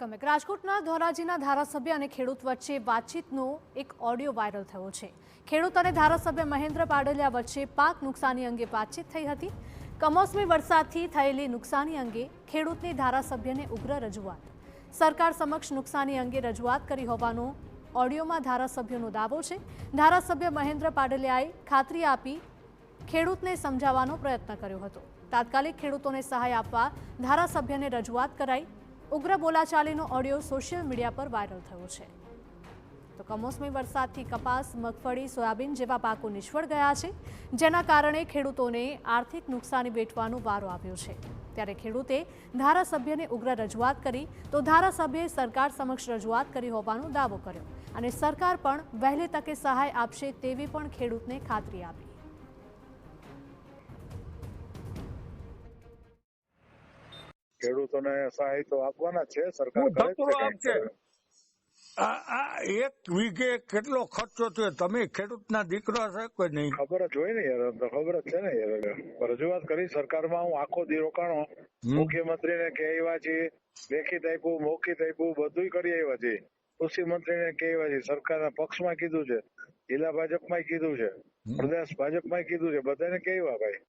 Welcome back. રાજકોટના ધોરાજીના ધારાસભ્ય અને ખેડૂત વચ્ચે વાતચીતનો એક ઓડિયો વાયરલ થયો છે। ખેડૂત અને ધારાસભ્ય મહેન્દ્ર પાડલિયા વચ્ચે પાક નુકસાની અંગે વાતચીત થઈ હતી। કમોસમી વરસાદથી થયેલી નુકસાની અંગે ખેડૂતની ધારાસભ્યને ઉગ્ર રજૂઆત। સરકાર સમક્ષ નુકસાની અંગે રજૂઆત કરી હોવાનો ઓડિયોમાં ધારાસભ્યનો દાવો છે। ધારાસભ્ય મહેન્દ્ર પાડલિયાએ ખાતરી આપી ખેડૂતને સમજાવવાનો પ્રયત્ન કર્યો હતો। તાત્કાલિક ખેડૂતોને સહાય આપવા ધારાસભ્યને રજૂઆત કરાઈ। ઉગ્ર બોલાચાલીનો ઓડિયો સોશિયલ મીડિયા પર વાયરલ થયો છે। તો કમોસમી વરસાદથી કપાસ, મગફળી, સોયાબીન જેવા પાકો નિષ્ફળ ગયા છે, જેના કારણે ખેડૂતોને આર્થિક નુકસાની વેઠવાનો વારો આવ્યો છે। ત્યારે ખેડૂતે ધારાસભ્યને ઉગ્ર રજૂઆત કરી તો ધારાસભ્યએ સરકાર સમક્ષ રજૂઆત કરી હોવાનો દાવો કર્યો અને સરકાર પણ વહેલી તકે સહાય આપશે તેવી પણ ખેડૂતને ખાતરી આપી। ખેડૂતોને સહાય તો આપવાના છે, સરકાર કરે છે કંઈક કરે। આ એક વીઘે કેટલો ખર્ચો થયો? તમે ખેડૂતના દીકરા છે કોઈ નહીં? ખબર જ હોય ને યાર, તો ખબર જ છે ને યાર। રજૂઆત કરી સરકારમાં, હું આખો દી રોકાણો, મુખ્યમંત્રીને કહી આવ્યા છીએ, લેખિત આપ્યું, મૌખિત આપ્યું, બધું કરી આવ્યા છીએ, કૃષિ મંત્રીને કહી આવ્યા છીએ, સરકારના પક્ષમાં કીધું છે, જિલ્લા ભાજપમાં કીધું છે, પ્રદેશ ભાજપમાં કીધું છે, બધાને કહી આવ્યા ભાઈ।